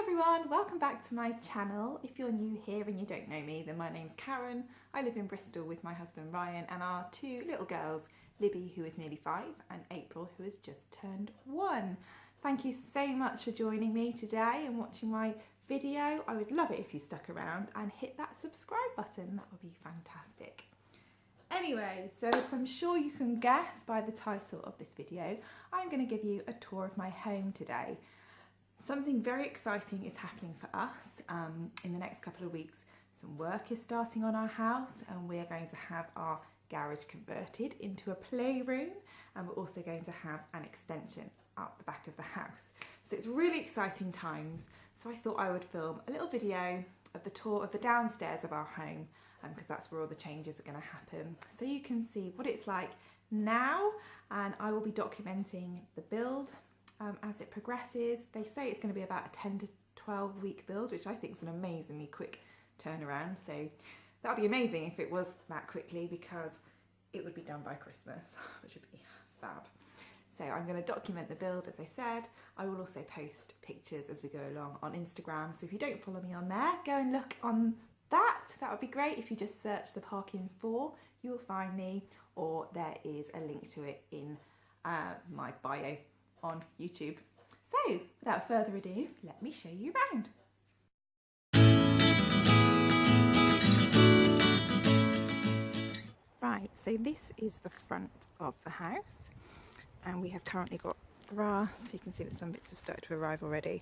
everyone, welcome back to my channel. If you're new here and you don't know me, then my name's Karen. I live in Bristol with my husband Ryan and our two little girls, Libby, who is nearly 5, and April, who has just turned 1. Thank you so much for joining me today and watching my video. I would love it if you stuck around and hit that subscribe button. That would be fantastic. Anyway, so as I'm sure you can guess by the title of this video, I'm going to give you a tour of my home today. Something very exciting is happening for us in the next couple of weeks. Some work is starting on our house and we are going to have our garage converted into a playroom, and we're also going to have an extension up the back of the house. So it's really exciting times. So I thought I would film a little video of the tour of the downstairs of our home, because that's where all the changes are going to happen. So you can see what it's like now, and I will be documenting the build as it progresses. They say it's going to be about a 10 to 12 week build, which I think is an amazingly quick turnaround. So that would be amazing if it was that quickly, because it would be done by Christmas, which would be fab. So I'm going to document the build, as I said. I will also post pictures as we go along on Instagram. So if you don't follow me on there, go and look on that. That would be great. If you just search the Parkin 4, you will find me, or there is a link to it in my bio on YouTube. So without further ado, let me show you around. Right, so this is the front of the house, and we have currently got grass. You can see that some bits have started to arrive already,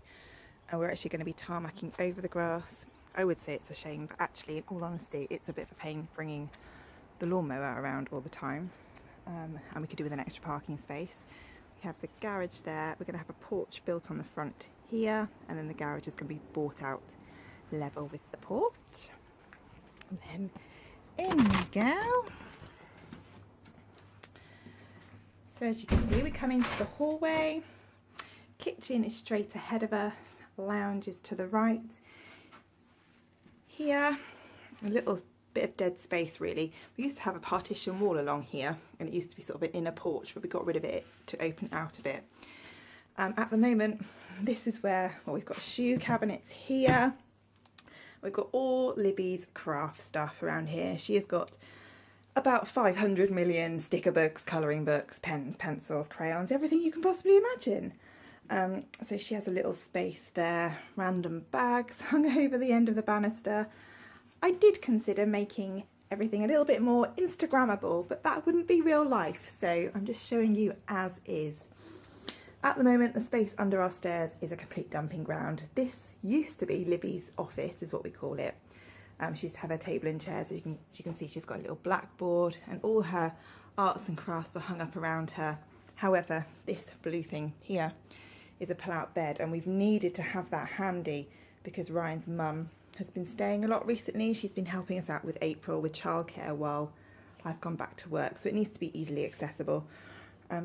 and we're actually going to be tarmacking over the grass. I would say it's a shame, but actually, in all honesty, it's a bit of a pain bringing the lawnmower around all the time, and we could do with an extra parking space. We have the garage there. We're going to have a porch built on the front here, and then the garage is going to be bought out level with the porch. And then in we go. So as you can see, we come into the hallway. Kitchen is straight ahead of us. Lounge is to the right. Here, a little bit of dead space really. We used to have a partition wall along here, and it used to be sort of an inner porch, but we got rid of it to open out a bit. At the moment, this is where, well, we've got shoe cabinets here. We've got all Libby's craft stuff around here. She has got about 500 million sticker books, colouring books, pens, pencils, crayons, everything you can possibly imagine. So she has a little space there, random bags hung over the end of the banister. I did consider making everything a little bit more Instagrammable, but that wouldn't be real life, so I'm just showing you as is. At the moment, the space under our stairs is a complete dumping ground. This used to be Libby's office, is what we call it. She used to have her table and chairs, so you can see she's got a little blackboard, and all her arts and crafts were hung up around her. However, this blue thing here is a pull-out bed, and we've needed to have that handy because Ryan's mum has been staying a lot recently. She's been helping us out with April with childcare while I've gone back to work, so it needs to be easily accessible.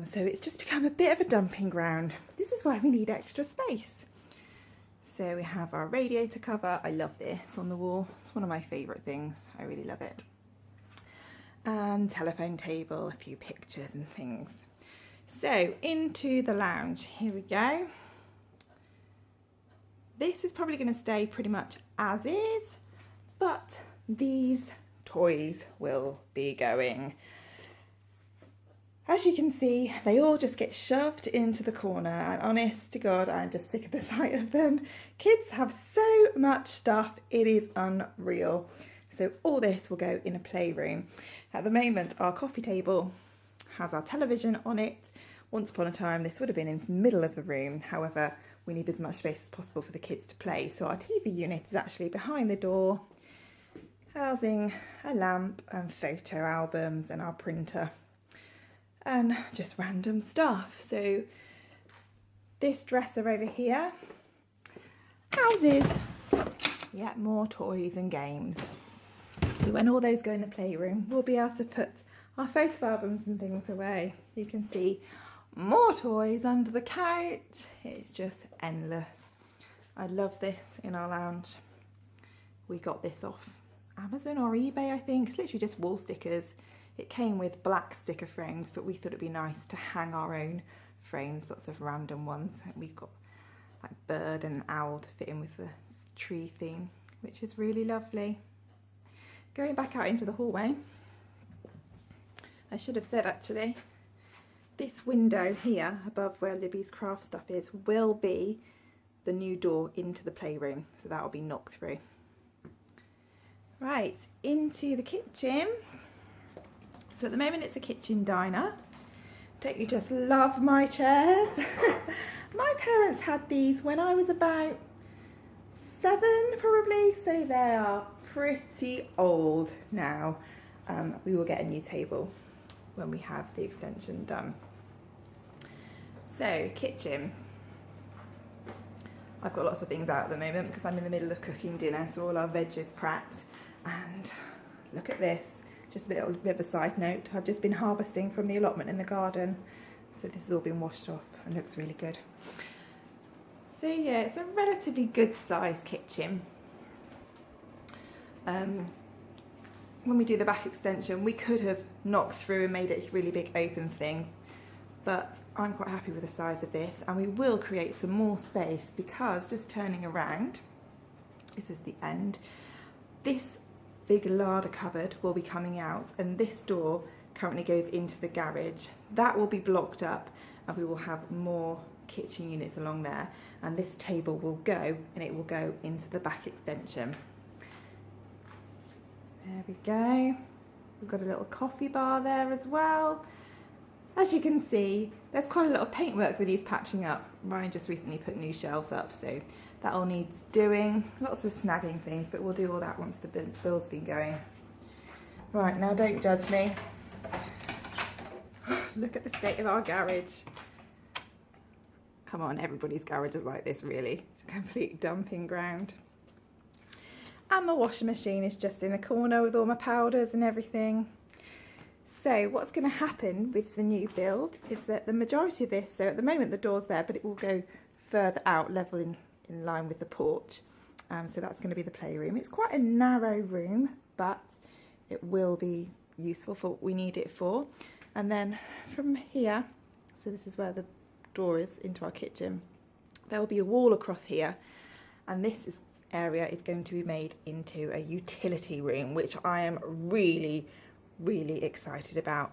So it's just become a bit of a dumping ground. This is why we need extra space. So we have our radiator cover. I love this on the wall. It's one of my favourite things. I really love it. And telephone table, a few pictures and things. So into the lounge. Here we go. This is probably going to stay pretty much as is, but these toys will be going. As you can see, they all just get shoved into the corner, and honest to God, I'm just sick of the sight of them. Kids have so much stuff, it is unreal. So all this will go in a playroom. At the moment, our coffee table has our television on it. Once upon a time, this would have been in the middle of the room. However, we need as much space as possible for the kids to play. So our TV unit is actually behind the door, housing a lamp and photo albums and our printer and just random stuff. So this dresser over here houses yet more toys and games. So when all those go in the playroom, we'll be able to put our photo albums and things away. You can see more toys under the couch. It's just endless. I love this in our lounge. We got this off Amazon or eBay, I think. It's literally just wall stickers. It came with black sticker frames, but we thought it'd be nice to hang our own frames, lots of random ones. And we've got like bird and owl to fit in with the tree theme, which is really lovely. Going back out into the hallway, I should have said actually, this window here above where Libby's craft stuff is will be the new door into the playroom, so that will be knocked through. Right, into the kitchen. So at the moment it's a kitchen diner. Don't you just love my chairs? My parents had these when I was about 7 probably, so they are pretty old now. We will get a new table when we have the extension done. So, kitchen. I've got lots of things out at the moment because I'm in the middle of cooking dinner, so all our veg is prepped. And look at this, just a little bit of a side note. I've just been harvesting from the allotment in the garden, so this has all been washed off and looks really good. So yeah, it's a relatively good sized kitchen. When we do the back extension, we could have knocked through and made it a really big open thing, but I'm quite happy with the size of this, and we will create some more space because just turning around, this is the end, this big larder cupboard will be coming out, and this door currently goes into the garage. That will be blocked up and we will have more kitchen units along there, and this table will go and it will go into the back extension. There we go. We've got a little coffee bar there as well. As you can see, there's quite a lot of paintwork with these patching up. Ryan just recently put new shelves up, so that all needs doing. Lots of snagging things, but we'll do all that once the build's been going. Right, now don't judge me. Look at the state of our garage. Come on, everybody's garage is like this really. It's a complete dumping ground. And my washing machine is just in the corner with all my powders and everything. So what's going to happen with the new build is that the majority of this, so at the moment the door's there, but it will go further out, level in line with the porch. So that's going to be the playroom. It's quite a narrow room, but it will be useful for what we need it for. And then from here, so this is where the door is into our kitchen, there will be a wall across here, and this area is going to be made into a utility room, which I am really excited about.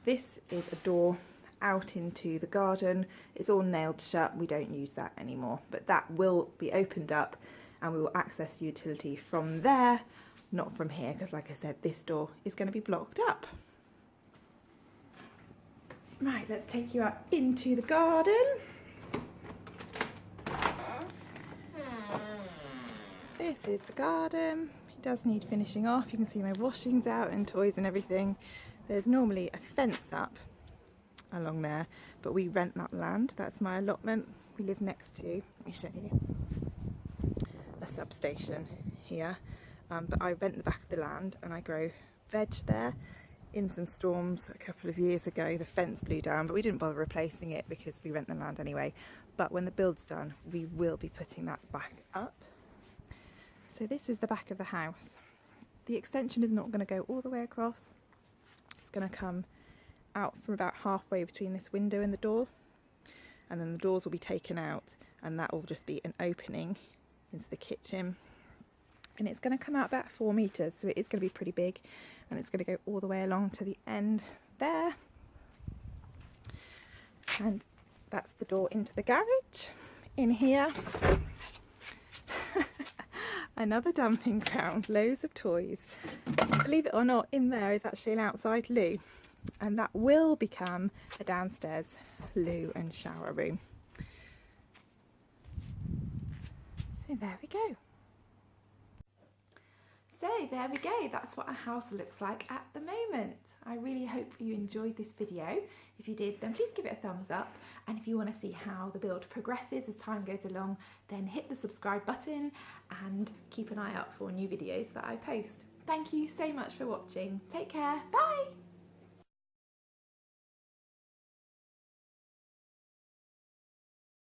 This is a door out into the garden. It's all nailed shut, we don't use that anymore, but that will be opened up and we will access the utility from there, not from here, because like I said, this door is going to be blocked up. Right, let's take you out into the garden. This is the garden. It does need finishing off. You can see my washings out and toys and everything. There's normally a fence up along there, but we rent that land. That's my allotment. We live next to, let me show you, a substation here. But I rent the back of the land and I grow veg there. In some storms a couple of years ago, the fence blew down, but we didn't bother replacing it because we rent the land anyway. But when the build's done, we will be putting that back up. So this is the back of the house. The extension is not going to go all the way across. It's going to come out from about halfway between this window and the door, and then the doors will be taken out, and that will just be an opening into the kitchen. And it's going to come out about 4 meters, so it is going to be pretty big, and it's going to go all the way along to the end there. And that's the door into the garage. In here, another dumping ground, loads of toys. Believe it or not, in there is actually an outside loo, and that will become a downstairs loo and shower room. So there we go. So there we go, that's what our house looks like at the moment. I really hope you enjoyed this video. If you did, then please give it a thumbs up. And if you want to see how the build progresses as time goes along, then hit the subscribe button and keep an eye out for new videos that I post. Thank you so much for watching. Take care, bye!